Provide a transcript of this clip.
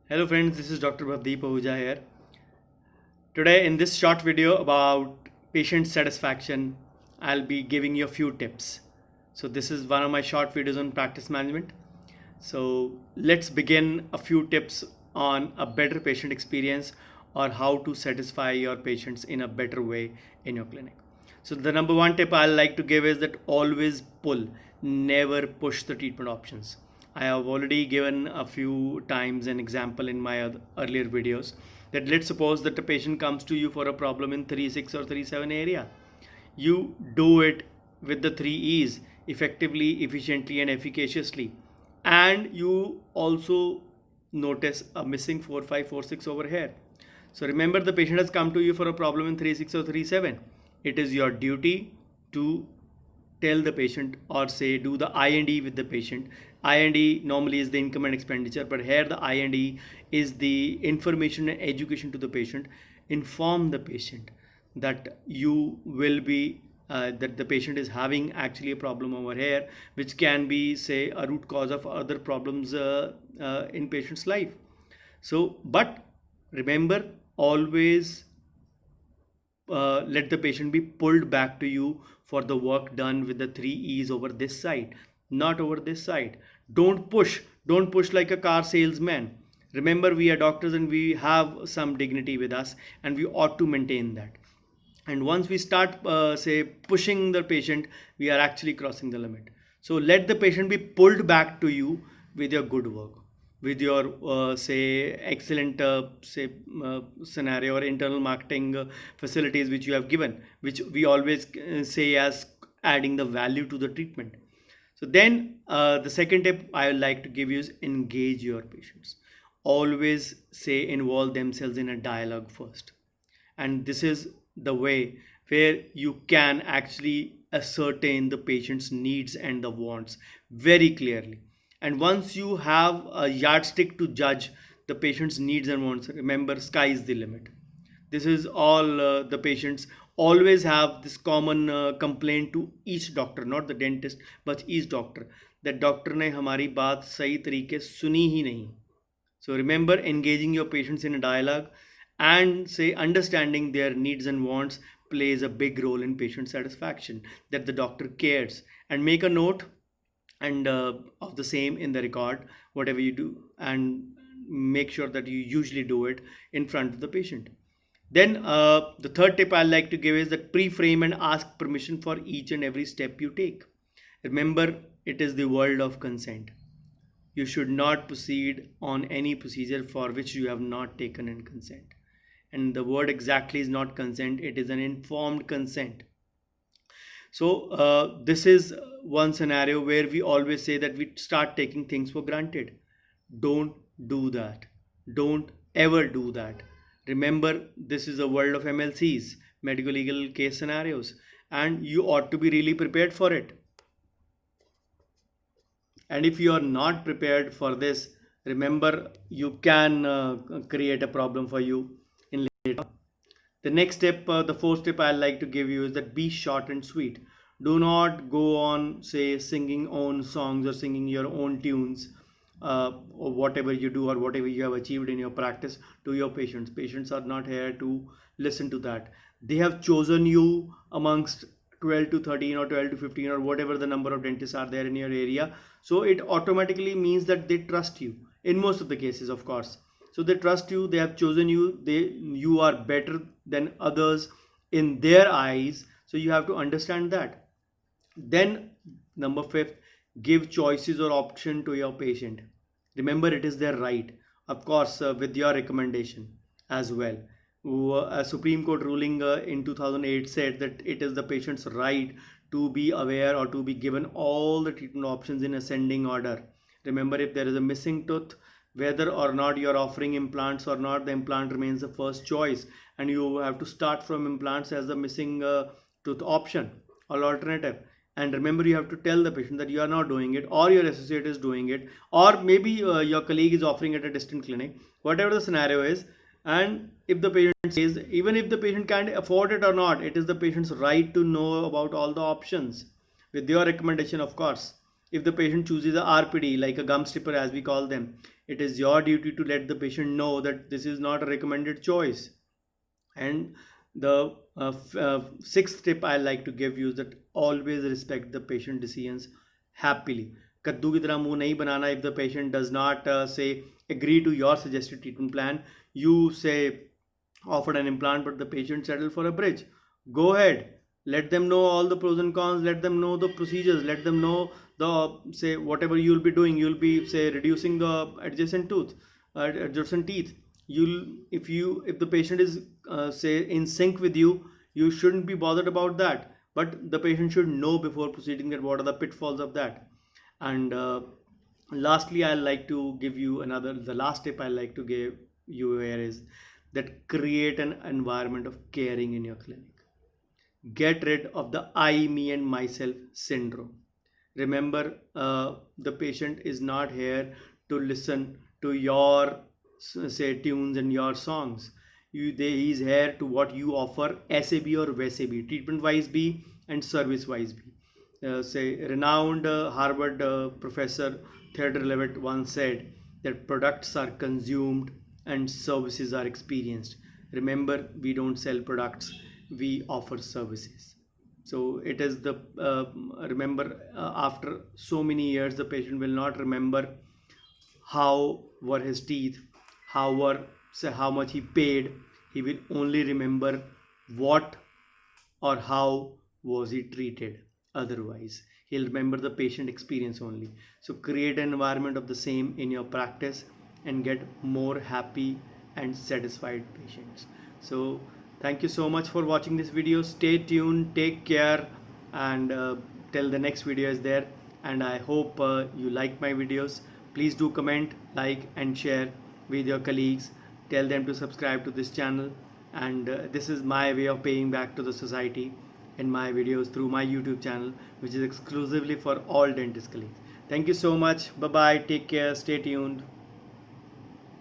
Hello friends, this is Dr. Bhavdeep Ahuja here. Today in this short video about patient satisfaction, I'll be giving you a few tips. So this is one of my short videos on practice management. So let's begin a few tips on a better patient experience or how to satisfy your patients in a better way in your clinic. So the number one tip I like to give is that always pull, never push the treatment options. I have already given a few times an example in my earlier videos that let's suppose that a patient comes to you for a problem in 3.6 or 3.7 area. You do it with the 3 E's effectively, efficiently, and efficaciously. And you also notice a missing 4.5, 4.6 over here. So remember, the patient has come to you for a problem in 3.6 or 3.7. It is your duty to tell the patient or say do the I&E with the patient. I&E normally is the income and expenditure, but here the I&E is the information and education to the patient. Inform the patient that you will be that the patient is having actually a problem over here, which can be say a root cause of other problems in patient's life. So but remember, always let the patient be pulled back to you for the work done with the 3 E's over this side, not over this side. Don't push like a car salesman. Remember, we are doctors and we have some dignity with us, and we ought to maintain that. And once we start say pushing the patient, we are actually crossing the limit. So let the patient be pulled back to you with your good work, with your say excellent say scenario or internal marketing facilities which you have given, which we always say as adding the value to the treatment. So then the second tip I would like to give you is engage your patients. Always say involve themselves in a dialogue first, and this is the way where you can actually ascertain the patient's needs and the wants very clearly. And once you have a yardstick to judge the patient's needs and wants, remember, sky is the limit. This is all the patients always have this common complaint to each doctor, not the dentist but each doctor, that doctor ने हमारी बात सही तरीके सुनी ही नहीं. So remember, engaging your patients in a dialogue and say understanding their needs and wants plays a big role in patient satisfaction, that the doctor cares. And make a note and of the same in the record whatever you do, and make sure that you usually do it in front of the patient. Then the third tip I like to give is that pre-frame and ask permission for each and every step you take. Remember, it is the world of consent. You should not proceed on any procedure for which you have not taken in consent. And the word exactly is not consent, it is an informed consent. So this is one scenario where we always say that we start taking things for granted. Don't do that. Don't ever do that. Remember, this is a world of MLCs, medical legal case scenarios, and you ought to be really prepared for it. And if you are not prepared for this, remember, you can create a problem for you in later. The next step, the fourth step I like to give you is that be short and sweet. Do not go on say singing own songs or singing your own tunes, or whatever you do or whatever you have achieved in your practice to your patients. Patients are not here to listen to that. They have chosen you amongst 12 to 13 or 12 to 15 or whatever the number of dentists are there in your area. So it automatically means that they trust you in most of the cases, of course. So they trust you, they have chosen you, you are better than others in their eyes. So you have to understand that. Then number fifth, give choices or option to your patient. Remember, it is their right, of course, with your recommendation as well. A Supreme Court ruling in 2008 said that it is the patient's right to be aware or to be given all the treatment options in ascending order. Remember, if there is a missing tooth, whether or not you are offering implants or not, the implant remains the first choice, and you have to start from implants as the missing tooth option or alternative. And remember, you have to tell the patient that you are not doing it, or your associate is doing it, or maybe your colleague is offering at a distant clinic, whatever the scenario is. And if the patient says, even if the patient can't afford it or not, it is the patient's right to know about all the options with your recommendation, of course. If the patient chooses a RPD, like a gum stripper as we call them, it is your duty to let the patient know that this is not a recommended choice. And the sixth tip I like to give you is that always respect the patient decisions happily. कद्दू की तरह मुंह नहीं बनाना. If the patient does not say agree to your suggested treatment plan, you say offered an implant but the patient settled for a bridge. Go ahead, let them know all the pros and cons, let them know the procedures, let them know the say whatever you'll be doing. You'll be say reducing the adjacent teeth. If the patient is say in sync with you, you shouldn't be bothered about that, but the patient should know before proceeding that what are the pitfalls of that. And lastly, I like to give you the last tip I like to give you here is that create an environment of caring in your clinic. Get rid of the I, me and myself syndrome. Remember, the patient is not here to listen to your say tunes and your songs. He's here to what you offer, SAB or WSAB, treatment wise B and service wise B. Say renowned Harvard professor Theodore Levitt once said that products are consumed and services are experienced. Remember, we don't sell products, we offer services. So it is the remember, after so many years the patient will not remember how were his teeth, how much he paid. He will only remember what or how was he treated. Otherwise he'll remember the patient experience only. So create an environment of the same in your practice and get more happy and satisfied patients. So thank you so much for watching this video. Stay tuned, take care, and till the next video is there. And I hope you like my videos. Please do comment, like and share with your colleagues. Tell them to subscribe to this channel. And this is my way of paying back to the society in my videos through my YouTube channel, which is exclusively for all dentist colleagues. Thank you so much. Bye bye. Take care. Stay tuned.